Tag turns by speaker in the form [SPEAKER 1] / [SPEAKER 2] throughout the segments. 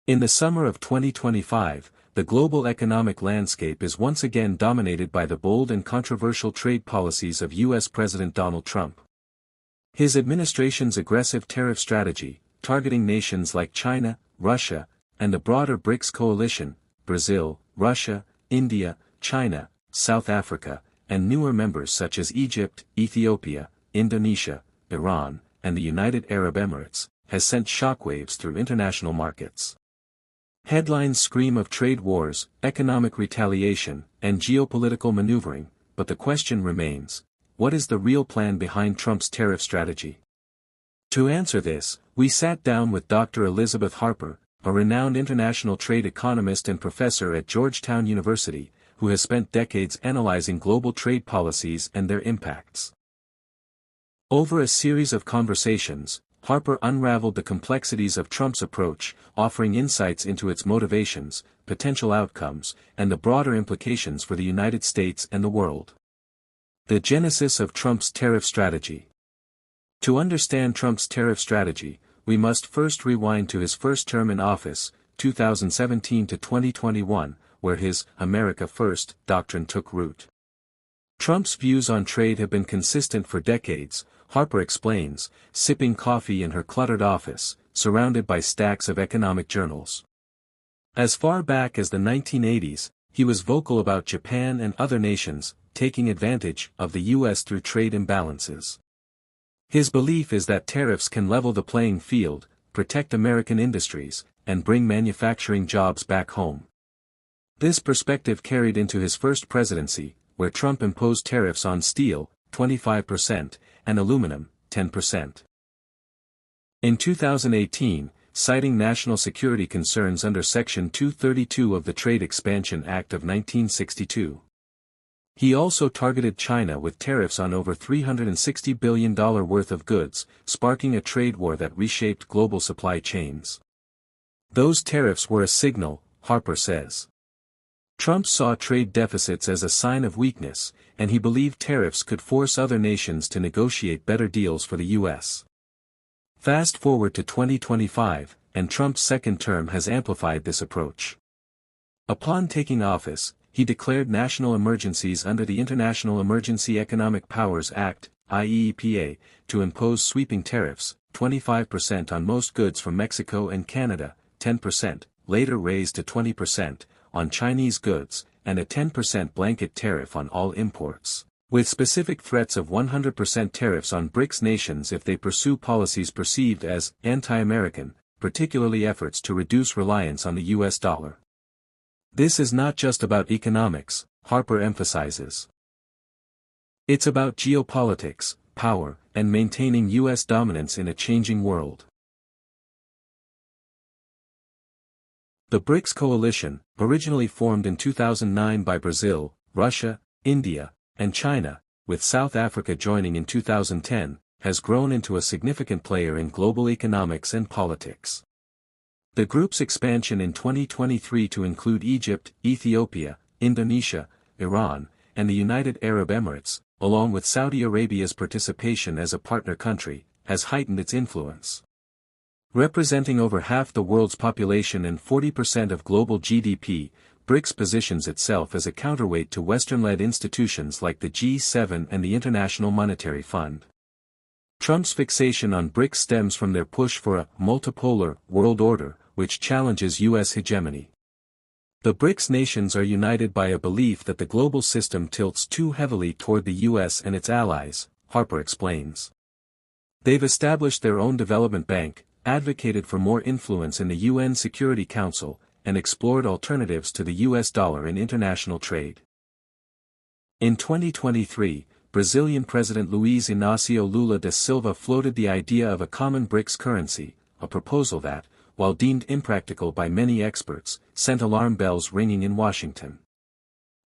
[SPEAKER 1] In the summer of 2025, the global economic landscape is once again dominated by the bold and controversial trade policies of U.S. President Donald Trump. His administration's aggressive tariff strategy, targeting nations like China, Russia, and the broader BRICS coalition, Brazil, Russia, India, China, South Africa, and newer members such as Egypt, Ethiopia, Indonesia, Iran, and the United Arab Emirates, has sent shockwaves through international markets. Headlines scream of trade wars, economic retaliation, and geopolitical maneuvering, but the question remains, what is the real plan behind Trump's tariff strategy? To answer this, we sat down with Dr. Elizabeth Harper, a renowned international trade economist and professor at Georgetown University, who has spent decades analyzing global trade policies and their impacts. Over a series of conversations, Harper unraveled the complexities of Trump's approach, offering insights into its motivations, potential outcomes, and the broader implications for the United States and the world. The genesis of Trump's tariff strategy. To understand Trump's tariff strategy, we must first rewind to his first term in office, 2017 to 2021, where his "America First" doctrine took root. Trump's views on trade have been consistent for decades, Harper explains, sipping coffee in her cluttered office, surrounded by stacks of economic journals. As far back as the 1980s, he was vocal about Japan and other nations, taking advantage of the U.S. through trade imbalances. His belief is that tariffs can level the playing field, protect American industries, and bring manufacturing jobs back home. This perspective carried into his first presidency, where Trump imposed tariffs on steel, 25%, and aluminum, 10%. In 2018, citing national security concerns under Section 232 of the Trade Expansion Act of 1962. He also targeted China with tariffs on over $360 billion worth of goods, sparking a trade war that reshaped global supply chains. Those tariffs were a signal, Harper says. Trump saw trade deficits as a sign of weakness, and he believed tariffs could force other nations to negotiate better deals for the U.S. Fast forward to 2025, and Trump's second term has amplified this approach. Upon taking office, he declared national emergencies under the International Emergency Economic Powers Act, IEEPA, to impose sweeping tariffs, 25% on most goods from Mexico and Canada, 10%, later raised to 20%, on Chinese goods, and a 10% blanket tariff on all imports, with specific threats of 100% tariffs on BRICS nations if they pursue policies perceived as anti-American, particularly efforts to reduce reliance on the US dollar. This is not just about economics, Harper emphasizes. It's about geopolitics, power, and maintaining US dominance in a changing world. The BRICS coalition, originally formed in 2009 by Brazil, Russia, India, and China, with South Africa joining in 2010, has grown into a significant player in global economics and politics. The group's expansion in 2023 to include Egypt, Ethiopia, Indonesia, Iran, and the United Arab Emirates, along with Saudi Arabia's participation as a partner country, has heightened its influence. Representing over half the world's population and 40% of global GDP, BRICS positions itself as a counterweight to Western-led institutions like the G7 and the International Monetary Fund. Trump's fixation on BRICS stems from their push for a multipolar world order, which challenges U.S. hegemony. The BRICS nations are united by a belief that the global system tilts too heavily toward the U.S. and its allies, Harper explains. They've established their own development bank, advocated for more influence in the UN Security Council, and explored alternatives to the US dollar in international trade. In 2023, Brazilian President Luiz Inácio Lula da Silva floated the idea of a common BRICS currency, a proposal that, while deemed impractical by many experts, sent alarm bells ringing in Washington.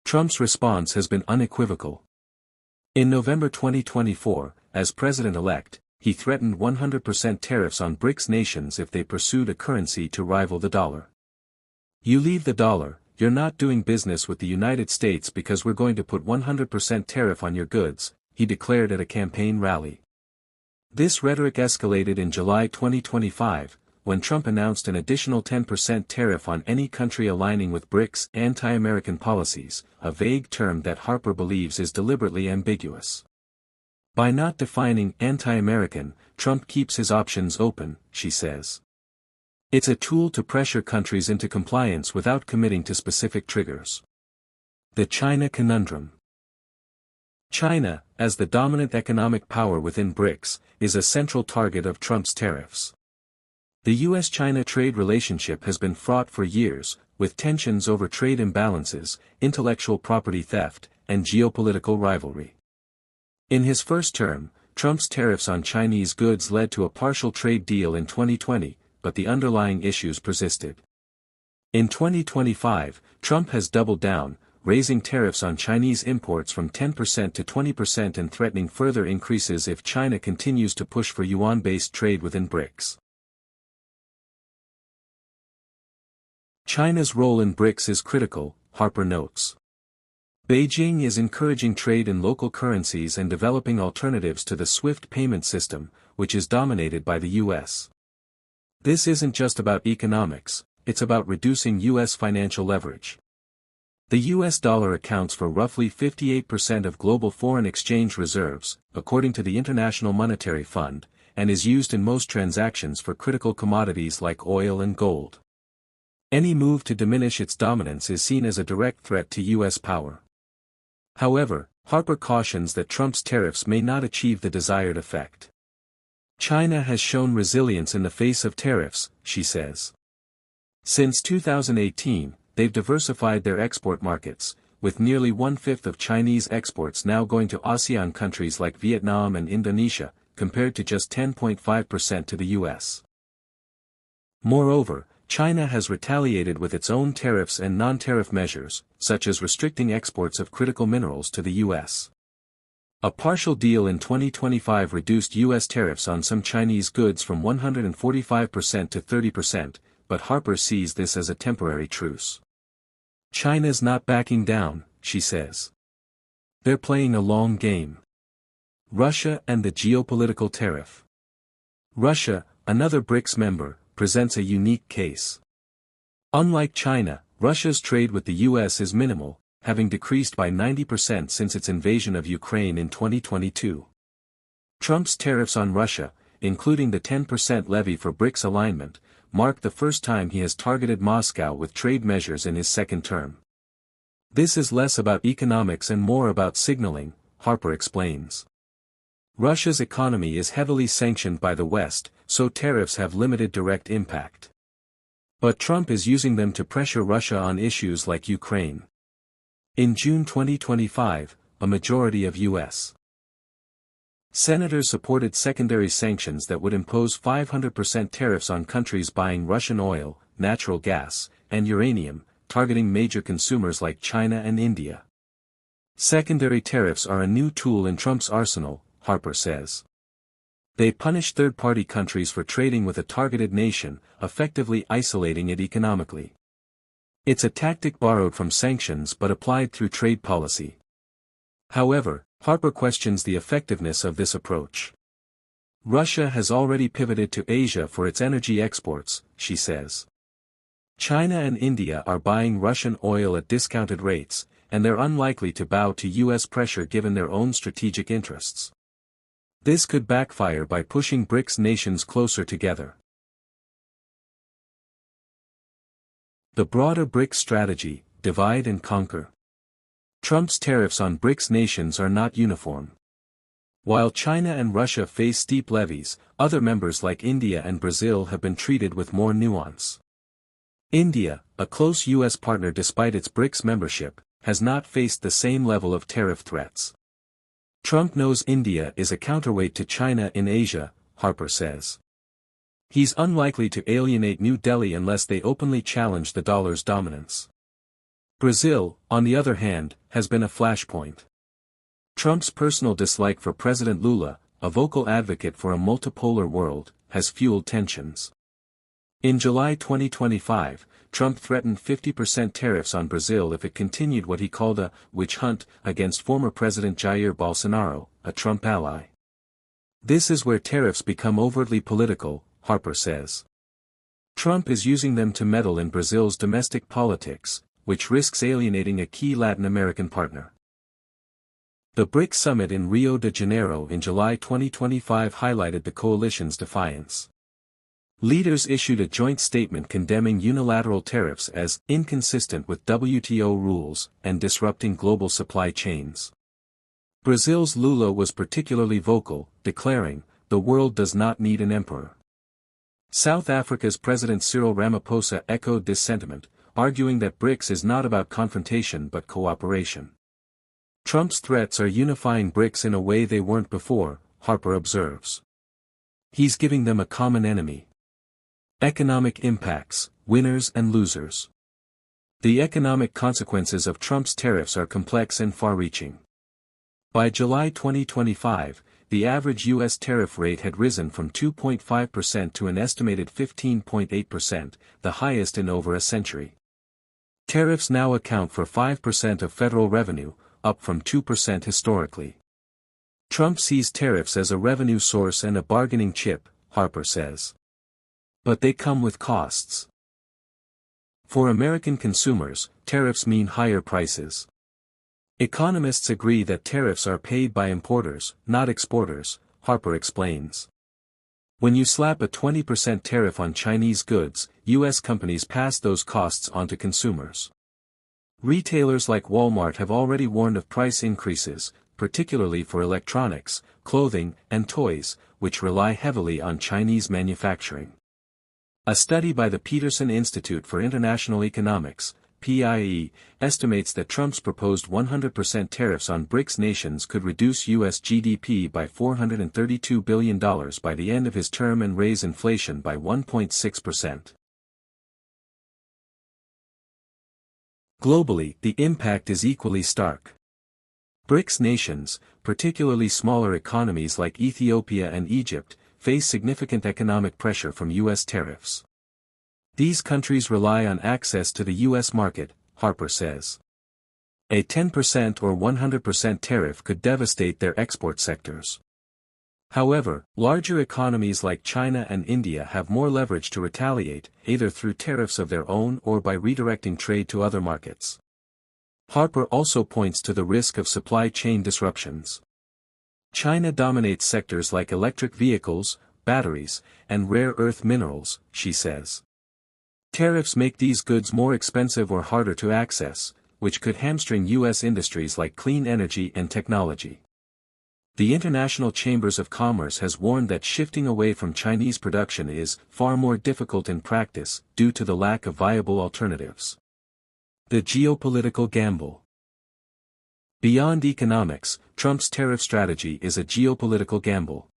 [SPEAKER 1] Trump's response has been unequivocal. In November 2024, as president-elect, he threatened 100% tariffs on BRICS nations if they pursued a currency to rival the dollar. "You leave the dollar, you're not doing business with the United States because we're going to put 100% tariff on your goods," he declared at a campaign rally. This rhetoric escalated in July 2025, when Trump announced an additional 10% tariff on any country aligning with BRICS anti-American policies, a vague term that Harper believes is deliberately ambiguous. By not defining anti-American, Trump keeps his options open, she says. It's a tool to pressure countries into compliance without committing to specific triggers. The China conundrum. China, as the dominant economic power within BRICS, is a central target of Trump's tariffs. The U.S.-China trade relationship has been fraught for years, with tensions over trade imbalances, intellectual property theft, and geopolitical rivalry. In his first term, Trump's tariffs on Chinese goods led to a partial trade deal in 2020, but the underlying issues persisted. In 2025, Trump has doubled down, raising tariffs on Chinese imports from 10% to 20% and threatening further increases if China continues to push for yuan-based trade within BRICS. China's role in BRICS is critical, Harper notes. Beijing is encouraging trade in local currencies and developing alternatives to the SWIFT payment system, which is dominated by the U.S. This isn't just about economics, it's about reducing U.S. financial leverage. The U.S. dollar accounts for roughly 58% of global foreign exchange reserves, according to the International Monetary Fund, and is used in most transactions for critical commodities like oil and gold. Any move to diminish its dominance is seen as a direct threat to U.S. power. However, Harper cautions that Trump's tariffs may not achieve the desired effect. China has shown resilience in the face of tariffs, she says. Since 2018, they've diversified their export markets, with nearly one-fifth of Chinese exports now going to ASEAN countries like Vietnam and Indonesia, compared to just 10.5% to the U.S. Moreover, China has retaliated with its own tariffs and non-tariff measures, such as restricting exports of critical minerals to the U.S. A partial deal in 2025 reduced U.S. tariffs on some Chinese goods from 145% to 30%, but Harper sees this as a temporary truce. China's not backing down, she says. They're playing a long game. Russia and the geopolitical tariff. Russia, another BRICS member, presents a unique case. Unlike China, Russia's trade with the U.S. is minimal, having decreased by 90% since its invasion of Ukraine in 2022. Trump's tariffs on Russia, including the 10% levy for BRICS alignment, mark the first time he has targeted Moscow with trade measures in his second term. This is less about economics and more about signaling, Harper explains. Russia's economy is heavily sanctioned by the West, so tariffs have limited direct impact. But Trump is using them to pressure Russia on issues like Ukraine. In June 2025, a majority of U.S. senators supported secondary sanctions that would impose 500% tariffs on countries buying Russian oil, natural gas, and uranium, targeting major consumers like China and India. Secondary tariffs are a new tool in Trump's arsenal, Harper says. They punish third-party countries for trading with a targeted nation, effectively isolating it economically. It's a tactic borrowed from sanctions but applied through trade policy. However, Harper questions the effectiveness of this approach. Russia has already pivoted to Asia for its energy exports, she says. China and India are buying Russian oil at discounted rates, and they're unlikely to bow to U.S. pressure given their own strategic interests. This could backfire by pushing BRICS nations closer together. The broader BRICS strategy, divide and conquer. Trump's tariffs on BRICS nations are not uniform. While China and Russia face steep levies, other members like India and Brazil have been treated with more nuance. India, a close U.S. partner despite its BRICS membership, has not faced the same level of tariff threats. Trump knows India is a counterweight to China in Asia, Harper says. He's unlikely to alienate New Delhi unless they openly challenge the dollar's dominance. Brazil, on the other hand, has been a flashpoint. Trump's personal dislike for President Lula, a vocal advocate for a multipolar world, has fueled tensions. In July 2025, Trump threatened 50% tariffs on Brazil if it continued what he called a witch hunt against former President Jair Bolsonaro, a Trump ally. This is where tariffs become overtly political, Harper says. Trump is using them to meddle in Brazil's domestic politics, which risks alienating a key Latin American partner. The BRICS summit in Rio de Janeiro in July 2025 highlighted the coalition's defiance. Leaders issued a joint statement condemning unilateral tariffs as inconsistent with WTO rules and disrupting global supply chains. Brazil's Lula was particularly vocal, declaring, "The world does not need an emperor." South Africa's President Cyril Ramaphosa echoed this sentiment, arguing that BRICS is not about confrontation but cooperation. Trump's threats are unifying BRICS in a way they weren't before, Harper observes. He's giving them a common enemy. Economic impacts, winners and losers. The economic consequences of Trump's tariffs are complex and far-reaching. By July 2025, the average U.S. tariff rate had risen from 2.5% to an estimated 15.8%, the highest in over a century. Tariffs now account for 5% of federal revenue, up from 2% historically. Trump sees tariffs as a revenue source and a bargaining chip, Harper says. But they come with costs. For American consumers, tariffs mean higher prices. Economists agree that tariffs are paid by importers, not exporters, Harper explains. When you slap a 20% tariff on Chinese goods, U.S. companies pass those costs on to consumers. Retailers like Walmart have already warned of price increases, particularly for electronics, clothing, and toys, which rely heavily on Chinese manufacturing. A study by the Peterson Institute for International Economics, PIE, estimates that Trump's proposed 100% tariffs on BRICS nations could reduce U.S. GDP by $432 billion by the end of his term and raise inflation by 1.6%. Globally, the impact is equally stark. BRICS nations, particularly smaller economies like Ethiopia and Egypt, face significant economic pressure from U.S. tariffs. These countries rely on access to the U.S. market, Harper says. A 10% or 100% tariff could devastate their export sectors. However, larger economies like China and India have more leverage to retaliate, either through tariffs of their own or by redirecting trade to other markets. Harper also points to the risk of supply chain disruptions. China dominates sectors like electric vehicles, batteries, and rare earth minerals, she says. Tariffs make these goods more expensive or harder to access, which could hamstring U.S. industries like clean energy and technology. The International Chambers of Commerce has warned that shifting away from Chinese production is far more difficult in practice due to the lack of viable alternatives. The geopolitical gamble. Beyond economics, Trump's tariff strategy is a geopolitical gamble.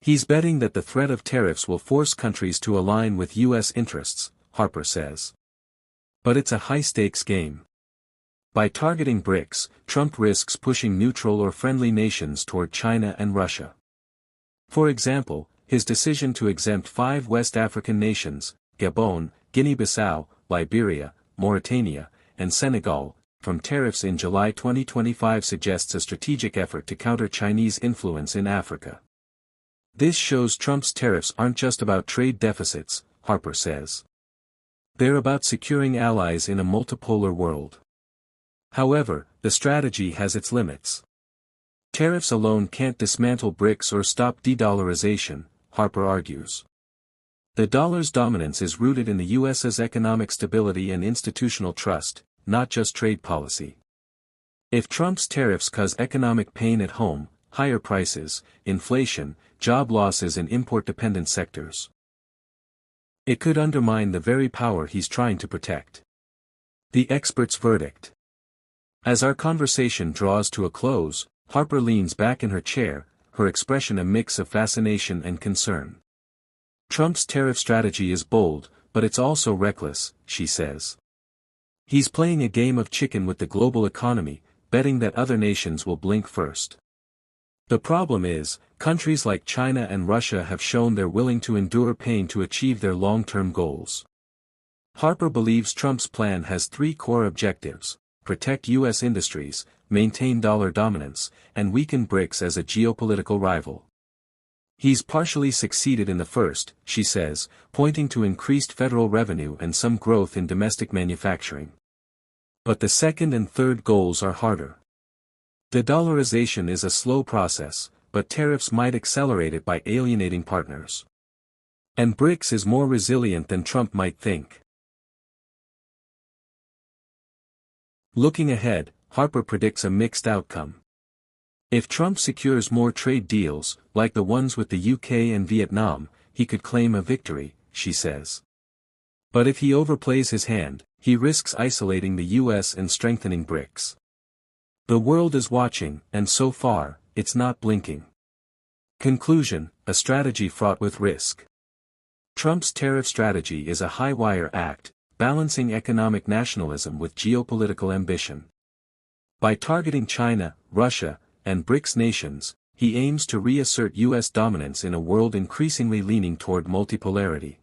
[SPEAKER 1] He's betting that the threat of tariffs will force countries to align with U.S. interests, Harper says. But it's a high-stakes game. By targeting BRICS, Trump risks pushing neutral or friendly nations toward China and Russia. For example, his decision to exempt 5 West African nations, Gabon, Guinea-Bissau, Liberia, Mauritania, and Senegal, from tariffs in July 2025 suggests a strategic effort to counter Chinese influence in Africa. This shows Trump's tariffs aren't just about trade deficits, Harper says. They're about securing allies in a multipolar world. However, the strategy has its limits. Tariffs alone can't dismantle BRICS or stop de-dollarization, Harper argues. The dollar's dominance is rooted in the U.S.'s economic stability and institutional trust, not just trade policy. If Trump's tariffs cause economic pain at home, higher prices, inflation, job losses in import-dependent sectors, it could undermine the very power he's trying to protect. The expert's verdict. As our conversation draws to a close, Harper leans back in her chair, her expression a mix of fascination and concern. Trump's tariff strategy is bold, but it's also reckless, she says. He's playing a game of chicken with the global economy, betting that other nations will blink first. The problem is, countries like China and Russia have shown they're willing to endure pain to achieve their long-term goals. Harper believes Trump's plan has 3 core objectives: protect U.S. industries, maintain dollar dominance, and weaken BRICS as a geopolitical rival. He's partially succeeded in the first, she says, pointing to increased federal revenue and some growth in domestic manufacturing. But the second and third goals are harder. The dollarization is a slow process, but tariffs might accelerate it by alienating partners. And BRICS is more resilient than Trump might think. Looking ahead, Harper predicts a mixed outcome. If Trump secures more trade deals, like the ones with the UK and Vietnam, he could claim a victory, she says. But if he overplays his hand, he risks isolating the US and strengthening BRICS. The world is watching, and so far, it's not blinking. Conclusion: a strategy fraught with risk. Trump's tariff strategy is a high-wire act, balancing economic nationalism with geopolitical ambition. By targeting China, Russia, and BRICS nations, he aims to reassert U.S. dominance in a world increasingly leaning toward multipolarity.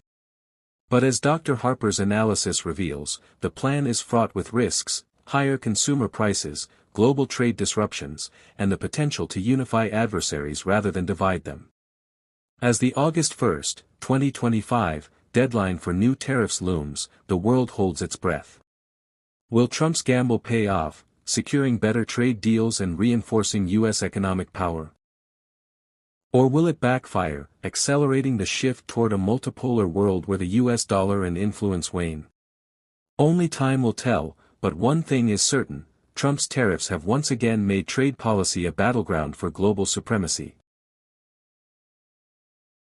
[SPEAKER 1] But as Dr. Harper's analysis reveals, the plan is fraught with risks: higher consumer prices, global trade disruptions, and the potential to unify adversaries rather than divide them. As the August 1, 2025, deadline for new tariffs looms, the world holds its breath. Will Trump's gamble pay off, securing better trade deals and reinforcing U.S. economic power? Or will it backfire, accelerating the shift toward a multipolar world where the U.S. dollar and influence wane? Only time will tell, but one thing is certain: Trump's tariffs have once again made trade policy a battleground for global supremacy.